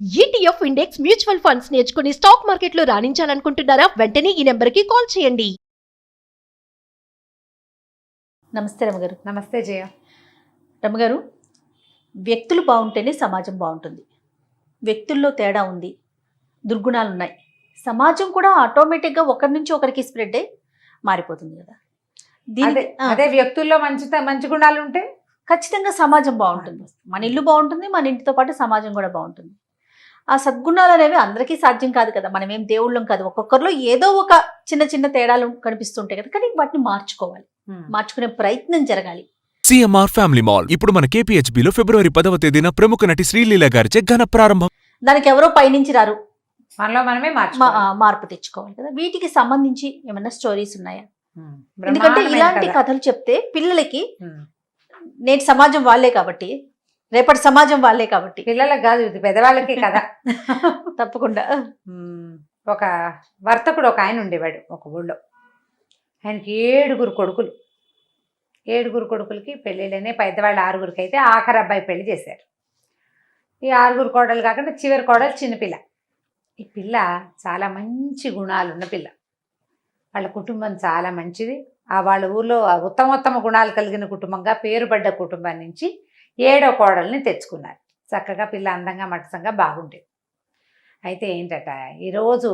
ETF index mutual funds నేర్చుకుని stock మార్కెట్లో రాణించాలనుకుంటున్నారా? వెంటనే ఈ నెంబర్కి కాల్ చేయండి. నమస్తే రమగారు. నమస్తే జయ. రమగారు, వ్యక్తులు బాగుంటేనే సమాజం బాగుంటుంది. వ్యక్తుల్లో తేడా ఉంది, దుర్గుణాలు ఉన్నాయి, సమాజం కూడా ఆటోమేటిక్గా ఒకరి నుంచి ఒకరికి స్ప్రెడ్ అయ్యి మారిపోతుంది కదా. అదే వ్యక్తుల్లో మంచి గుణాలు ఉంటే ఖచ్చితంగా సమాజం బాగుంటుంది. మన ఇల్లు బాగుంటుంది, మన ఇంటితో పాటు సమాజం కూడా బాగుంటుంది. ఆ సద్గుణాలు అనేవి అందరికీ సాధ్యం కాదు కదా. మనం ఏం దేవుళ్ళం కాదు. ఒక్కొక్కరిలో ఏదో ఒక చిన్న చిన్న తేడాలు కనిపిస్తుంటాయి కదా. కానీ వాటిని మార్చుకోవాలి, మార్చుకునే ప్రయత్నం జరగాలి. సిఎంఆర్ ఫ్యామిలీ మాల్ ఇప్పుడు మన కేపీహెచ్బీలో ఫిబ్రవరి 10వ తేదీన ప్రముఖ నటి శ్రీలీల గారిచే ఘన ప్రారంభం. దానికి ఎవరో పైనుంచి రారు, మనలో మనమే మార్పు తెచ్చుకోవాలి కదా. వీటికి సంబంధించి ఏమైనా స్టోరీస్ ఉన్నాయా? ఎందుకంటే ఇలాంటి కథలు చెప్తే పిల్లలకి నేటి సమాజం వాళ్ళే కాబట్టి, రేపటి సమాజం వాళ్ళే కాబట్టి, పిల్లలకు కాదు ఇది పెద్దవాళ్ళకి కదా. తప్పకుండా. ఒక వర్తకుడు ఒక ఆయన ఉండేవాడు ఒక ఊళ్ళో. ఆయనకి 7 కొడుకులకి పెళ్ళిళ్ళనే. పెద్దవాళ్ళు 6గురికి అయితే ఆఖరి అబ్బాయి పెళ్లి చేశారు. ఈ 6 కోడలు కాకుండా చివరి కోడలు చిన్నపిల్ల. ఈ పిల్ల చాలా మంచి గుణాలున్న పిల్ల. వాళ్ళ కుటుంబం చాలా మంచిది. వాళ్ళ ఊర్లో ఉత్తమోత్తమ గుణాలు కలిగిన కుటుంబంగా పేరుపడ్డ కుటుంబం నుంచి 7వ కోడల్ని తెచ్చుకున్నారు. చక్కగా పిల్ల అందంగా మట్టసంగా బాగుండేది. అయితే ఏంటట, ఈరోజు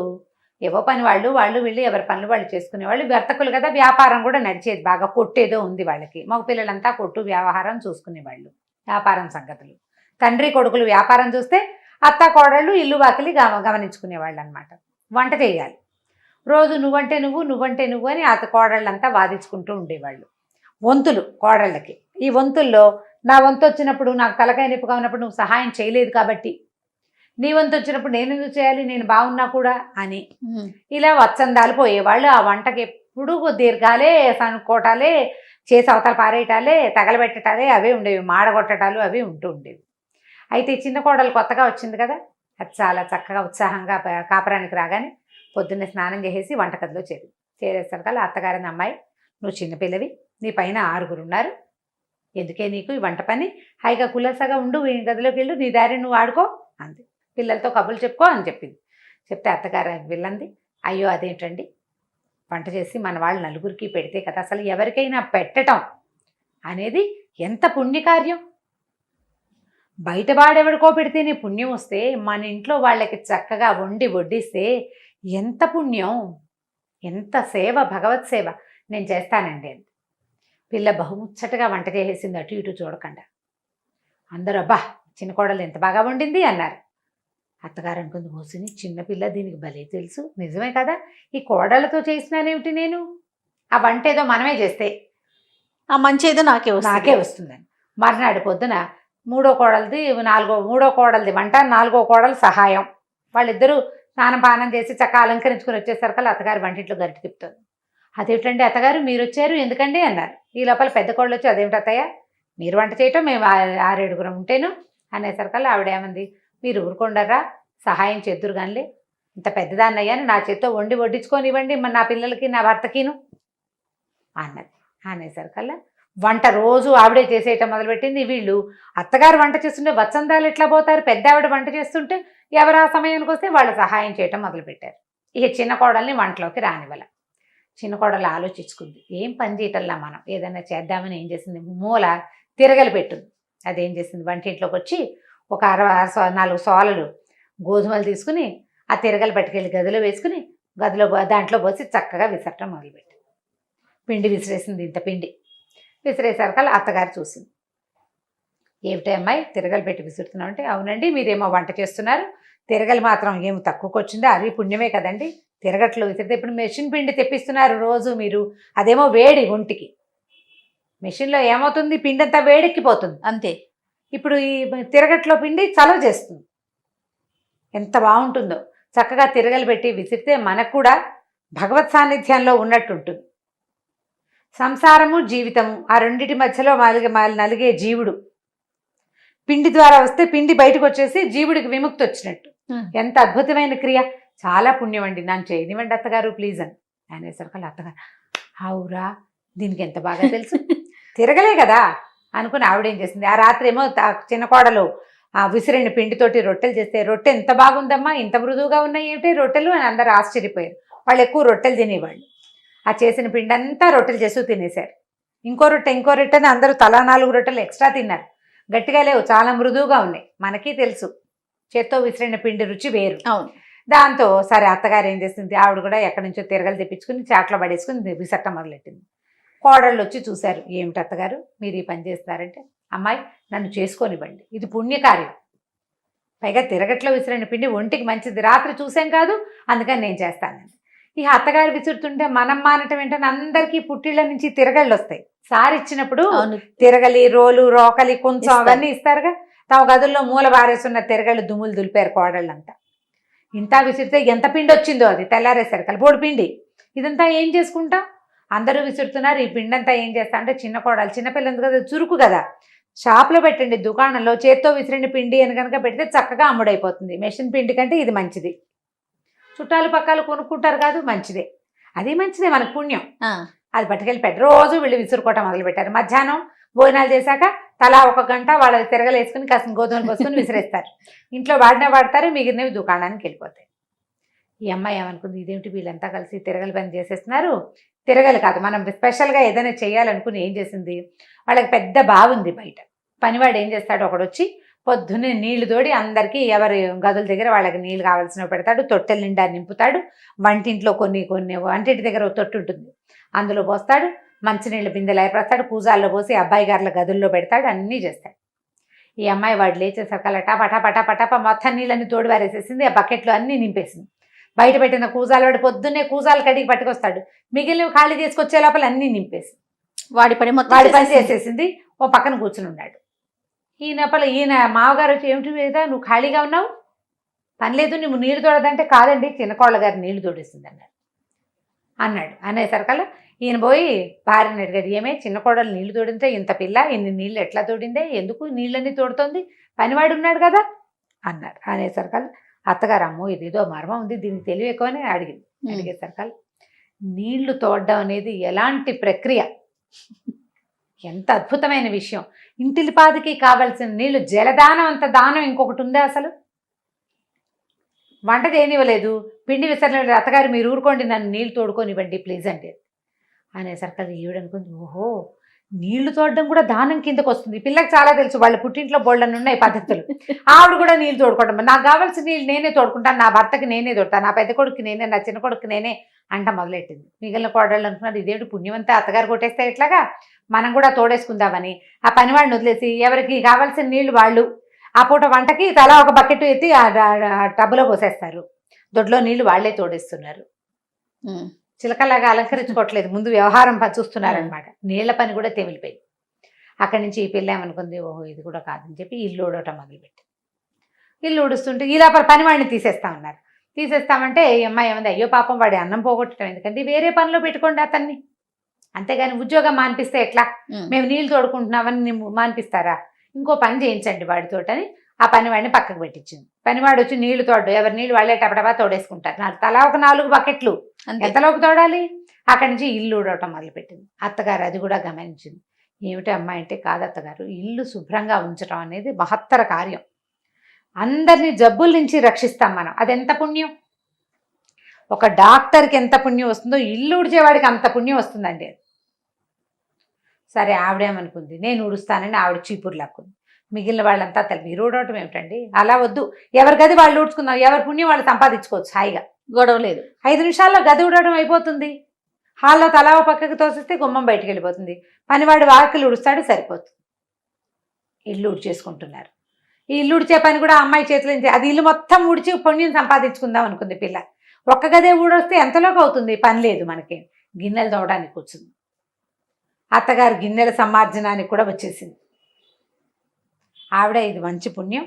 ఏవో పని వాళ్ళు వీళ్ళు ఎవరి పనులు వాళ్ళు చేసుకునేవాళ్ళు. వర్తకులు కదా, వ్యాపారం కూడా నడిచేది బాగా. కొట్టేదో ఉంది వాళ్ళకి. మగ పిల్లలంతా కొట్టు వ్యవహారం చూసుకునేవాళ్ళు, వ్యాపారం సంగతులు. తండ్రి కొడుకులు వ్యాపారం చూస్తే అత్త కోడళ్ళు ఇల్లు వాకిలి గమనించుకునేవాళ్ళు అనమాట. వంట చేయాలి రోజు. నువ్వంటే నువ్వు అని కోడళ్ళంతా వాదించుకుంటూ ఉండేవాళ్ళు. వంతులు కోడళ్ళకి. ఈ వంతుల్లో నా వంతు వచ్చినప్పుడు, నాకు తలకాయ నొప్పిగా ఉన్నప్పుడు నువ్వు సహాయం చేయలేదు కాబట్టి, నీ వంతు వచ్చినప్పుడు నేను ఎందుకు చేయాలి, నేను బాగున్నా కూడా అని ఇలా వత్సందాలు పోయేవాళ్ళు. ఆ వంటకి ఎప్పుడు దీర్ఘాలే, సనుక్కోటాలే, చేసి అవతల పారేయటాలే, తగలబెట్టటాలే అవే ఉండేవి. మాడగొట్టటాలు అవి ఉంటూ ఉండేవి. అయితే చిన్న కోడలు కొత్తగా వచ్చింది కదా, అది చాలా చక్కగా ఉత్సాహంగా కాపురానికి రాగానే పొద్దున్నే స్నానం చేసేసి వంటగదిలో చేరేసరికల్లా అత్తగారిని, అమ్మాయి నువ్వు చిన్నపిల్లవి, నీ పైన 6గురు ఉన్నారు, ఎందుకే నీకు ఈ వంట పని, హాయిగా కులసగా ఉండు, ఈ గదిలోకి వెళ్ళు, నీ దారి నువ్వు ఆడుకో అంది. పిల్లలతో కబుర్లు చెప్పుకో అని చెప్పింది. చెప్తే అత్తగారు వెళ్ళంది, అయ్యో అదేంటండి, వంట చేసి మన వాళ్ళు 4గురికి పెడితే కదా, అసలు ఎవరికైనా పెట్టడం అనేది ఎంత పుణ్యకార్యం. బయట వాడెవడికో పెడితేనే పుణ్యం వస్తే, మన ఇంట్లో వాళ్ళకి చక్కగా వడ్డిస్తే ఎంత పుణ్యం, ఎంత సేవ, భగవత్ సేవ. నేను చేస్తానండి అని పిల్ల బహుముచ్చటగా వంట చేసేసింది, అటు ఇటు చూడకుండా. అందరూ అబ్బా చిన్న కోడలు ఎంత బాగా వండింది అన్నారు. అత్తగారు అనుకుంది, మోసిని చిన్నపిల్ల, దీనికి భలే తెలుసు, నిజమే కదా, ఈ కోడలతో చేసినానేమిటి నేను, ఆ వంట ఏదో మనమే చేస్తే ఆ మంచి ఏదో నాకే వస్తుందని. మర్నాడు పొద్దున మూడో కోడలది వంట, 4వ కోడలు సహాయం. వాళ్ళిద్దరూ స్నానం పానం చేసి చక్కగా అలంకరించుకుని వచ్చేసరికి అత్తగారు వంటింట్లో గరిటె తిప్పుతుంది. అదేమిటండి అత్తగారు మీరు వచ్చారు, ఎందుకండి అన్నారు. ఈ లోపల పెద్ద కోడలు వచ్చి, అదేమిటి అత్తయ్య మీరు వంట చేయటం, మేము 6-7గురం ఉంటేను అనేసరికల్లా ఆవిడేమంది, మీరు ఊరుకొండరా, సహాయం చేద్దురు కానీ, ఇంత పెద్దదాన్ని అయ్యాను, నా చేత్తో వడ్డించుకొని ఇవ్వండి నా పిల్లలకి నా భర్తకిను అన్నది. అనేసరికల్లా వంట రోజు ఆవిడే చేసేయటం మొదలుపెట్టింది. వీళ్ళు అత్తగారు వంట చేస్తుంటే వత్సందాలు ఎట్లా పోతారు, పెద్ద ఆవిడ వంట చేస్తుంటే ఎవరు ఆ సమయానికి వస్తే వాళ్ళు సహాయం చేయటం మొదలుపెట్టారు. ఇక చిన్న కోడల్ని వంటలోకి రానివ్వాల. చిన్న కోడలు ఆలోచించుకుంది, ఏం పని చేయటల్లా మనం ఏదైనా చేద్దామని ఏం చేసింది, మూల తిరగలి పెట్టుంది. అదేం చేసింది, వంటింట్లోకి వచ్చి ఒక 4 సోలలు గోధుమలు తీసుకుని ఆ తిరగలు పట్టుకెళ్ళి గదిలో వేసుకుని దాంట్లో పోసి చక్కగా విసరటం మొదలుపెట్టింది. పిండి విసిరేసింది, ఇంత పిండి విసిరేసరికల్లా అత్తగారు చూసింది. ఏమిటి అమ్మాయి తిరగలు పెట్టి విసురుతున్నావు అంటే, అవునండి మీరేమో వంట చేస్తున్నారు, తిరగలు మాత్రం ఏమి తక్కువకి వచ్చిందో, అది పుణ్యమే కదండి, తిరగట్లు విసిరితే. ఇప్పుడు మెషిన్ పిండి తెప్పిస్తున్నారు రోజు మీరు, అదేమో వేడి ఒంటికి. మెషిన్లో ఏమవుతుంది, పిండి అంతా వేడెక్కిపోతుంది అంతే. ఇప్పుడు ఈ తిరగట్లో పిండి చలవ చేస్తుంది. ఎంత బాగుంటుందో, చక్కగా తిరగలు పెట్టి విసిరితే మనకు కూడా భగవత్ సాన్నిధ్యంలో ఉన్నట్టుంటుంది. సంసారము జీవితము ఆ రెండిటి మధ్యలో నలిగే జీవుడు పిండి ద్వారా వస్తే పిండి బయటకు వచ్చేసి జీవుడికి విముక్తి వచ్చినట్టు. ఎంత అద్భుతమైన క్రియ, చాలా పుణ్యం అండి, నన్ను చేయనివ్వండి అత్తగారు ప్లీజ్ అని అనేసరికి అత్తగారు, అవురా దీనికి ఎంత బాగా తెలుసు, తిరగలే కదా అనుకుని ఆవిడేం చేసింది, ఆ రాత్రి ఏమో చిన్న కోడలు ఆ విసిరిన పిండితోటి రొట్టెలు చేస్తే, రొట్టె ఎంత బాగుందమ్మా, ఇంత మృదువుగా ఉన్నాయి ఏమిటి రొట్టెలు అని అందరూ ఆశ్చర్యపోయారు. వాళ్ళు ఎక్కువ రొట్టెలు తినేవాళ్ళు. ఆ చేసిన పిండి అంతా రొట్టెలు చేస్తూ తినేశారు. ఇంకో రొట్టె అని అందరూ తలా 4 రొట్టెలు ఎక్స్ట్రా తిన్నారు. గట్టిగా లేవు, చాలా మృదువుగా ఉన్నాయి. మనకి తెలుసు చేత్తో విసిరిన పిండి రుచి వేరు. అవును. దాంతో సరే అత్తగారు ఏం చేసింది, ఆవిడ కూడా ఎక్కడి నుంచో తిరగలు తెప్పించుకుని చాట్లో పడేసుకుని విసరటం మొదలెట్టింది. కోడళ్ళు వచ్చి చూశారు, ఏమిటి అత్తగారు మీరు ఈ పని చేస్తారంటే, అమ్మాయి నన్ను చేసుకోనివ్వండి, ఇది పుణ్యకార్యం, పైగా తిరగట్లో విసిరిన పిండి ఒంటికి మంచిది, రాత్రి చూసాం కాదు అందుకని నేను చేస్తానండి. ఈ అత్తగారు విసురుతుంటే మనం మానటం ఏంటని అందరికీ పుట్టిళ్ళ నుంచి తిరగళ్ళు వస్తాయి. సారి ఇచ్చినప్పుడు తిరగలి, రోలు, రోకలి, కొంచెం అవన్నీ ఇస్తారుగా. తమ గదుల్లో మూల బారేసున్న తిరగళ్ళు దుమ్ములు దులిపారు కోడళ్ళంతా. ఇంత విసిరితే ఎంత పిండి వచ్చిందో అది తెల్లారేసరికి పొడి పిండి. ఇదంతా ఏం చేసుకుంటాం, అందరూ విసురుతున్నారు. ఈ పిండి అంతా ఏం చేస్తా అంటే చిన్న కోడలు, చిన్నపిల్లంది కదా, చురుకు కదా, షాప్లో పెట్టండి, దుకాణంలో చేత్తో విసిరిన పిండి అని కనుక పెడితే చక్కగా అమ్ముడైపోతుంది. మెషిన్ పిండి కంటే ఇది మంచిది. చుట్టాలు పక్కలు కొనుక్కుంటారు కాదు, మంచిదే, అది మంచిదే, మనకు పుణ్యం. అది పట్టుకెళ్ళి పెట్టి రోజు వీళ్ళు విసురుకోవటం మొదలుపెట్టారు. మధ్యాహ్నం భోజనాలు చేశాక తలా 1 గంట వాళ్ళ తిరగలు వేసుకుని కాసిన గోధుమలు పోసుకుని విసిరేస్తారు. ఇంట్లో వాడతారు, మిగిలినవి దుకాణానికి వెళ్ళిపోతాయి. ఈ అమ్మాయి ఏమనుకుంది, ఇదేమిటి వీళ్ళంతా కలిసి తిరగలి పని చేసేస్తున్నారు. తిరగలి కాదు, మనం స్పెషల్గా ఏదైనా చేయాలనుకుని ఏం చేసింది, వాళ్ళకి పెద్ద బావి ఉంది బయట. పనివాడు ఏం చేస్తాడు, ఒకడొచ్చి పొద్దున్నే నీళ్లు తోడి అందరికీ ఎవరి గదుల దగ్గర వాళ్ళకి నీళ్ళు కావాల్సినవి పెడతాడు, తొట్టెల నిండా నింపుతాడు. వంటింట్లో కొన్ని వంటింటి దగ్గర ఒక తొట్టు ఉంటుంది, అందులో పోస్తాడు. మంచినీళ్ళ బిందెలు ఏర్పడతాడు, పూజాల్లో పోసి అబ్బాయి గారుల గదుల్లో పెడతాడు, అన్నీ చేస్తాడు. ఈ అమ్మాయి వాడు లేచేసరికల్లా పటాపట మొత్తం నీళ్ళని తోడి వారేసేసింది. ఆ బకెట్లో అన్నీ నింపేసింది. బయట పెట్టిన కూజాలు వాడు పొద్దున్నే కూజాలు కడిగి పట్టుకొస్తాడు, మిగిలినవి ఖాళీ తీసుకొచ్చే లోపల అన్నీ నింపేసి వాడి పని చేసేసింది. ఓ పక్కన కూర్చుని ఉన్నాడు. ఈయన మావగారు వచ్చి, ఏమిటి మీద నువ్వు ఖాళీగా ఉన్నావు, పని లేదు, నువ్వు నీళ్లు తోడదంటే, కాదండి చిన్నకోళ్ళ గారు నీళ్లు తోడేసింది అన్నాడు. అనేసరికల్లా ఈయన పోయి భార్యని అడిగాడు, ఏమే చిన్న కోడలు నీళ్లు తోడితే ఇంత పిల్ల ఇన్ని నీళ్ళు ఎట్లా తోడిందే, ఎందుకు నీళ్ళన్నీ తోడుతోంది, పనివాడు ఉన్నాడు కదా అన్నారు. అనేసరికల్లా అత్తగారు, అమ్మో ఇదేదో మర్మం ఉంది, దీనికి తెలివి ఎక్కువని అడిగింది. అడిగేసరికల్లా నీళ్లు తోడడం అనేది ఎలాంటి ప్రక్రియ, ఎంత అద్భుతమైన విషయం. ఇంటిలిపాదికి కావాల్సిన నీళ్లు, జలదానం అంత దానం ఇంకొకటి ఉందా అసలు? వంట చేయనివ్వలేదు, పిండి విసరలేదు, అత్తగారు మీరు ఊరుకోండి, నన్ను నీళ్ళు తోడుకొనివ్వండి ప్లీజ్ అంటే. అనేసరికి ఈవిడనుకుంది, ఓహో నీళ్లు తోడడం కూడా దానం కిందకు వస్తుంది. పిల్లకి చాలా తెలుసు, వాళ్ళ పుట్టింట్లో బోళ్ళని ఉన్నాయి పద్ధతులు. ఆవిడ కూడా నీళ్ళు తోడుకోవడం, నాకు కావాల్సిన నీళ్ళు నేనే తోడుకుంటాను, నా భర్తకి నేనే తోడతాను, నా పెద్ద కొడుకు నేనే, నా చిన్న కొడుకు నేనే అంట మొదలెట్టింది. మిగిలిన కోడళ్ళు అనుకున్నాడు, ఇదేంటి పుణ్యమంతా అత్తగారు కొట్టేస్తే ఎట్లాగా, మనం కూడా తోడేసుకుందామని ఆ పనివాడిని వదిలేసి ఎవరికి కావాల్సిన నీళ్లు వాళ్ళు ఆ పూట వంటకి తలా ఒక బకెట్ ఎత్తి ఆ టబ్బులో పోసేస్తారు. దొడ్లో నీళ్లు వాళ్లే తోడేస్తున్నారు. చిలకలాగా అలంకరించుకోవట్లేదు, ముందు వ్యవహారం చూస్తున్నారనమాట. నీళ్ల పని కూడా తెమిలిపోయింది. అక్కడి నుంచి ఈ పిల్ల ఏమనుకుంది, ఓహో ఇది కూడా కాదని చెప్పి ఇల్లు ఊడవటం మొదలుపెట్టి, ఇల్లు ఊడుస్తుంటే ఈ లోపల పనివాడిని తీసేస్తామన్నారు. తీసేస్తామంటే ఈ అమ్మాయి ఏమంది, అయ్యో పాపం వాడి అన్నం పోగొట్టడం ఎందుకంటే వేరే పనిలో పెట్టుకోండి అతన్ని, అంతేగాని ఉద్యోగం మానిపిస్తే ఎట్లా, మేము నీళ్ళు తోడుకుంటున్నామని మానిపిస్తారా, ఇంకో పని చేయించండి వాడితోటని ఆ పనివాడిని పక్కకు పెట్టించింది. పనివాడు వచ్చి నీళ్లు తోడు, ఎవరి నీళ్ళు వాళ్ళే టపటపా తోడేసుకుంటారు. తలా ఒక 4 బకెట్లు ఎంతలోకి తోడాలి. అక్కడి నుంచి ఇల్లు ఊడవటం మొదలుపెట్టింది. అత్తగారు అది కూడా గమనించింది. ఏమిటి అమ్మాయి అంటే, కాదు అత్తగారు, ఇల్లు శుభ్రంగా ఉంచడం అనేది మహత్తర కార్యం, అందరినీ జబ్బుల నుంచి రక్షిస్తాం మనం, అది ఎంత పుణ్యం. ఒక డాక్టర్కి ఎంత పుణ్యం వస్తుందో ఇల్లు ఊడ్చేవాడికి అంత పుణ్యం వస్తుందండి. సరే ఆవిడేమనుకుంది, నేను ఊడుస్తానని ఆవిడ చీపురు లాక్కుంది. మిగిలిన వాళ్ళంతా మీరు ఊడవటం ఏమిటండి, అలా వద్దు, ఎవరి గది వాళ్ళు ఊడ్చుకుందాం, ఎవరి పుణ్యం వాళ్ళు సంపాదించుకోవచ్చు హాయిగా, గొడవ లేదు. 5 నిమిషాల్లో గది ఊడవడం అయిపోతుంది. హాల్లో తలావ పక్కకి తోసిస్తే గుమ్మం బయటకు వెళ్ళిపోతుంది, పనివాడు వాకిలు ఊడుస్తాడు, సరిపోతుంది. ఇల్లు ఊడ్చేసుకుంటున్నారు. ఈ ఇల్లు ఊడ్చే పని కూడా అమ్మాయి చేతులు, అది ఇల్లు మొత్తం ఊడ్చి పుణ్యం సంపాదించుకుందాం అనుకుంది పిల్ల. ఒక్క గదే ఊడొస్తే ఎంతలోకి అవుతుంది, పని లేదు మనకి. గిన్నెలు తోవడానికి కూర్చుంది. అత్తగారు గిన్నెల సమార్జనానికి కూడా వచ్చేసింది. ఆవిడ ఇది మంచి పుణ్యం,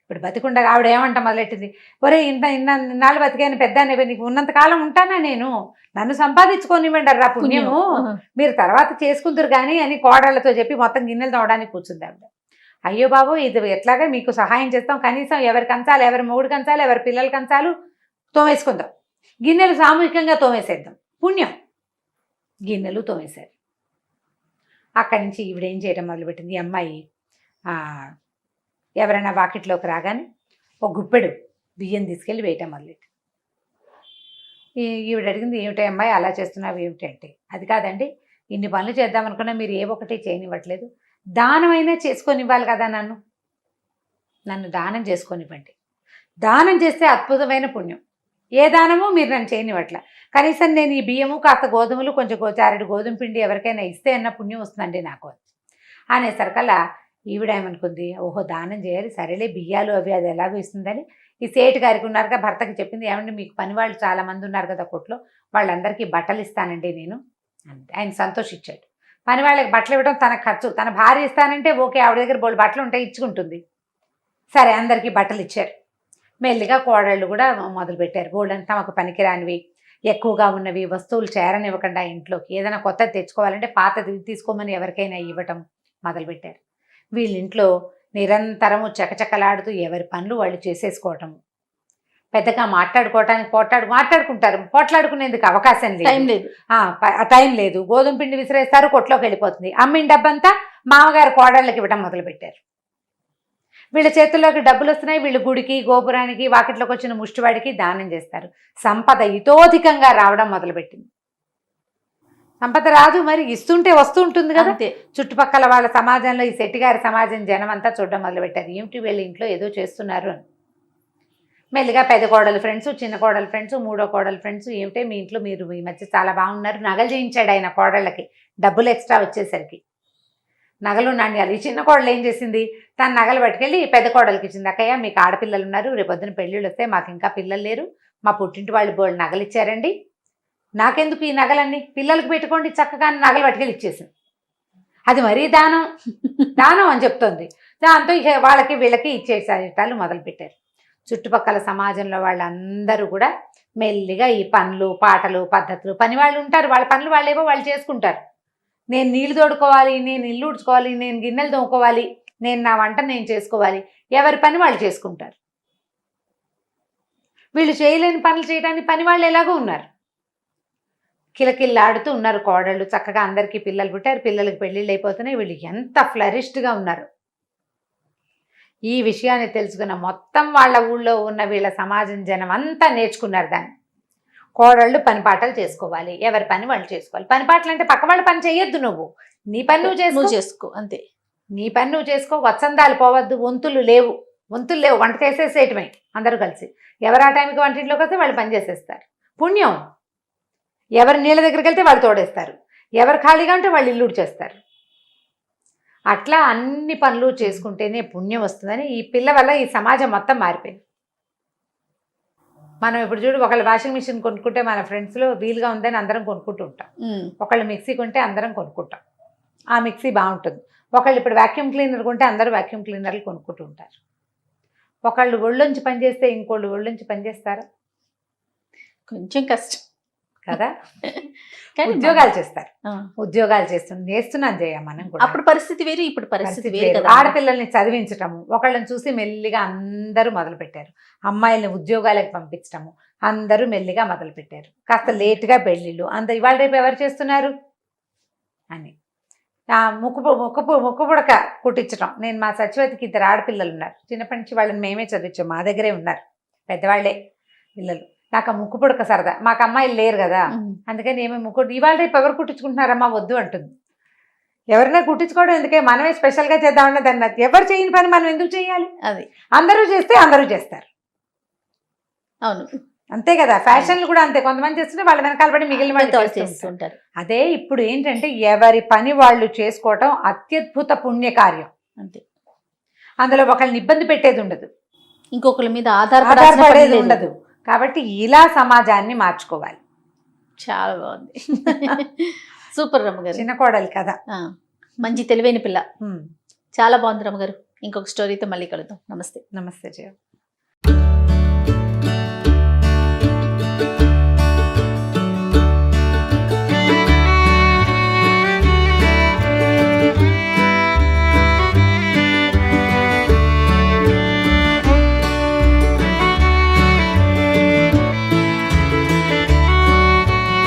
ఇప్పుడు బతికుండగా ఆవిడ ఏమంట మొదలెట్టింది, ఒరే ఇన్నాళ్ళు బతికాను పెద్ద, నీకు ఉన్నంతకాలం ఉంటానా నేను, నన్ను సంపాదించుకోనివ్వండి రా పుణ్యము, మీరు తర్వాత చేసుకుందరు కానీ అని కోడళ్లతో చెప్పి మొత్తం గిన్నెలు తోవడానికి కూర్చుంది ఆవిడ. అయ్యో బాబు ఇది ఎట్లాగా మీకు సహాయం చేస్తాం, కనీసం ఎవరి కంచాలు, ఎవరి మొగుడు కంచాలు, ఎవరి పిల్లల కంచాలు తోమేసుకుందాం, గిన్నెలు సామూహికంగా తోమేసేద్దాం, పుణ్యం. గిన్నెలు ఎవరైనా వాకిట్లోకి రాగానే ఒక గుప్పెడు బియ్యం తీసుకెళ్ళి వేయటం మొదలెట్టి ఈవిడ అడిగింది, ఏమిటి అమ్మాయి అలా చేస్తున్నావు ఏమిటి అంటే, అది కాదండి, ఇన్ని పనులు చేద్దాం అనుకున్నా మీరు ఏ ఒకటి చేయనివ్వట్లేదు, దానమైనా చేసుకొనివ్వాలి కదా, నన్ను దానం చేసుకొనివ్వండి. దానం చేస్తే అద్భుతమైన పుణ్యం. ఏ దానమో మీరు నన్ను చేయనివ్వట్లే, కనీసం నేను ఈ బియ్యము కాస్త గోధుమలు కొంచెం చారెడు గోధుమ పిండి ఎవరికైనా ఇస్తే అన్న పుణ్యం వస్తుందండి నాకు అనేసరికల్లా ఈవిడ ఏమనుకుంది, ఓహో దానం చేయాలి, సరేలే బియ్యాలు అవి అది ఎలాగో ఇస్తుందని ఈ సేటు గారికి ఉన్నారుగా భర్తకి చెప్పింది, ఏమంటే మీకు పని వాళ్ళు చాలామంది ఉన్నారు కదా కొట్లో, వాళ్ళందరికీ బట్టలు ఇస్తానండి నేను అంటే. ఆయన సంతోషించాడు. పని వాళ్ళకి బట్టలు ఇవ్వడం తన ఖర్చు, తన భార్య ఇస్తానంటే ఓకే, ఆవిడ దగ్గర బోళ్ళు బట్టలు ఉంటాయి ఇచ్చుకుంటుంది. సరే అందరికీ బట్టలు ఇచ్చారు. మెల్లిగా కోడళ్ళు కూడా మొదలుపెట్టారు బోళ్ళని తమకు పనికిరానివి ఎక్కువగా ఉన్నవి వస్తువులు చేరనివ్వకుండా ఇంట్లోకి ఏదైనా కొత్తది తెచ్చుకోవాలంటే పాతది తీసుకోమని ఎవరికైనా ఇవ్వటం మొదలుపెట్టారు. వీళ్ళింట్లో నిరంతరము చకచకలాడుతూ ఎవరి పనులు వాళ్ళు చేసేసుకోవటం, పెద్దగా పోట్లాడుకునేందుకు అవకాశం లేదు, టైం లేదు. గోధుమ పిండి విసిరేస్తారు, కొట్లోకి వెళ్ళిపోతుంది. అమ్మిన డబ్బంతా మామగారు కోడళ్ళకి ఇవ్వడం మొదలుపెట్టారు. వీళ్ళ చేతుల్లోకి డబ్బులు వస్తున్నాయి, వీళ్ళు గుడికి గోపురానికి వాకిట్లోకి వచ్చిన ముష్టివాడికి దానం చేస్తారు. సంపద ఇతోధికంగా రావడం మొదలుపెట్టింది. సంపద రాదు మరి, ఇస్తుంటే వస్తూ ఉంటుంది కదా. చుట్టుపక్కల వాళ్ళ సమాజంలో ఈ శెట్టిగారి సమాజం జనం అంతా చూడడం మొదలుపెట్టారు, ఏమిటి వీళ్ళ ఇంట్లో ఏదో చేస్తున్నారు అని. మెల్లిగా పెద్ద కోడలు ఫ్రెండ్స్, చిన్న కోడలు ఫ్రెండ్స్, మూడో కోడలు ఫ్రెండ్స్, ఏమిటే మీ ఇంట్లో మీరు ఈ మధ్య చాలా బాగున్నారు, నగలు చేయించాడు ఆయన కోడళ్ళకి, డబ్బులు ఎక్స్ట్రా వచ్చేసరికి నగలు నాణ్యాలు. ఈ చిన్న కోడలు ఏం చేసింది, తన నగలు పట్టుకెళ్ళి పెద్ద కోడలికి ఇచ్చింది, అక్కయ్య మీకు ఆడపిల్లలు ఉన్నారు, రేపొద్దున పెళ్ళిళ్ళు వస్తే మాకు ఇంకా పిల్లలు లేరు, మా పుట్టింటి వాళ్ళు బోళ్ళు నగలు ఇచ్చారండి, నాకెందుకు ఈ నగలన్నీ, పిల్లలకు పెట్టుకోండి చక్కగా నగలు పట్టుకెళ్ళి ఇచ్చేసింది. అది మరీ దానం అని చెప్తోంది. దాంతో ఇక వాళ్ళకి వీళ్ళకి ఇచ్చేసేటాలు మొదలుపెట్టారు. చుట్టుపక్కల సమాజంలో వాళ్ళందరూ కూడా మెల్లిగా ఈ పనులు పాటలు పద్ధతులు, పని వాళ్ళు ఉంటారు, వాళ్ళ పనులు వాళ్ళేవో వాళ్ళు చేసుకుంటారు. నేను నీళ్లు తోడుకోవాలి, నేను ఇల్లు ఉడుచుకోవాలి, నేను గిన్నెలు తోముకోవాలి, నేను నా వంట నేను చేసుకోవాలి, ఎవరి పని వాళ్ళు చేసుకుంటారు. వీళ్ళు చేయలేని పనులు చేయడానికి పని వాళ్ళు ఎలాగో ఉన్నారు. కిలకిల్లాడుతూ ఉన్నారు కోడళ్ళు, చక్కగా అందరికీ పిల్లలు పుట్టారు, పిల్లలకి పెళ్ళిళ్ళు అయిపోతున్నాయి, వీళ్ళు ఎంత ఫ్లరిష్డ్గా ఉన్నారు. ఈ విషయాన్ని తెలుసుకున్న మొత్తం వాళ్ళ ఊళ్ళో ఉన్న వీళ్ళ సమాజం జనం అంతా నేర్చుకున్నారు దాన్ని. కోడళ్ళు పని పాటలు చేసుకోవాలి, ఎవరి పని వాళ్ళు చేసుకోవాలి. పని పాటలు అంటే పక్క వాళ్ళ పని చేయొద్దు, నువ్వు నీ పని నువ్వు చేసుకో అంతే. నీ పని నువ్వు చేసుకో, వత్సందాలు పోవద్దు, వంతులు లేవు వంట చేసేసేయటమే అందరూ కలిసి. ఎవరు ఆ టైంకి వంటింట్లోకి వస్తే వాళ్ళు పని చేసేస్తారు, పుణ్యం. ఎవరు నీళ్ళ దగ్గరికి వెళ్తే వాళ్ళు తోడేస్తారు, ఎవరు ఖాళీగా ఉంటే వాళ్ళు ఇల్లు చేస్తారు. అట్లా అన్ని పనులు చేసుకుంటేనే పుణ్యం వస్తుందని ఈ పిల్ల వల్ల ఈ సమాజం మొత్తం మారిపోయింది. మనం ఇప్పుడు చూడు, ఒకళ్ళు వాషింగ్ మిషన్ కొనుక్కుంటే మన ఫ్రెండ్స్లో వీలుగా ఉందని అందరం కొనుక్కుంటూ ఉంటాం, ఒకళ్ళు మిక్సీ కొంటే అందరం కొనుక్కుంటాం, ఆ మిక్సీ బాగుంటుంది. ఒకళ్ళు ఇప్పుడు వాక్యూమ్ క్లీనర్ కొంటే అందరూ వాక్యూమ్ క్లీనర్లు కొనుక్కుంటూ ఉంటారు. ఒకళ్ళు ఒళ్ళొంచి పనిచేస్తే ఇంకోళ్ళు ఒళ్ళొంచి పనిచేస్తారా? కొంచెం కష్టం కదా. కానీ ఉద్యోగాలు చేస్తారు, ఉద్యోగాలు చేస్తున్నాం చేయ మనం కూడా. అప్పుడు పరిస్థితి వేరు, ఇప్పుడు పరిస్థితి వేరు. ఆడపిల్లల్ని చదివించటము, ఒకళ్ళని చూసి మెల్లిగా అందరూ మొదలుపెట్టారు. అమ్మాయిల్ని ఉద్యోగాలకు పంపించటము అందరూ మెల్లిగా మొదలుపెట్టారు. కాస్త లేటుగా పెళ్ళిళ్ళు, ఇవాళ రేపు ఎవరు చేస్తున్నారు అని. ముక్కు పుడక కుట్టించడం. నేను మా సచివతికి 2 ఆడపిల్లలు ఉన్నారు, చిన్నప్పటి నుంచి వాళ్ళని మేమే చదివించాం, మా దగ్గరే ఉన్నారు పెద్దవాళ్లే పిల్లలు. నాకు ఆ ముక్కు పుడక సరదా, మాకు అమ్మాయిలు లేరు కదా, అందుకని ఏమేమి ఇవాళ రేపు ఎవరు కుట్టించుకుంటున్నారమ్మా వద్దు అంటుంది. ఎవరైనా కుట్టించుకోవడం ఎందుకే, మనమే స్పెషల్గా చేద్దామన్నా దాన్ని ఎవరు చేయని పని మనం ఎందుకు చేయాలి? అది అందరూ చేస్తే అందరూ చేస్తారు. అవును అంతే కదా. ఫ్యాషన్లు కూడా అంతే, కొంతమంది చేస్తుంటే వాళ్ళ వెనకాల పడి మిగిలిన వాళ్ళు చేస్తుంటారు. అదే ఇప్పుడు ఏంటంటే ఎవరి పని వాళ్ళు చేసుకోవటం అత్యద్భుత పుణ్యకార్యం అంతే. అందులో ఒకళ్ళని ఇబ్బంది పెట్టేది ఉండదు, ఇంకొకరి మీద ఆధారపడేది ఉండదు. కాబట్టి ఇలా సమాజాన్ని మార్చుకోవాలి. చాలా బాగుంది, సూపర్ రమ్మగారు. చిన్న కోడలు కదా, మంచి తెలివైన పిల్ల, చాలా బాగుంది రమ్మగారు. ఇంకొక స్టోరీతో మళ్ళీ కలుద్దాం. నమస్తే. నమస్తే జయ.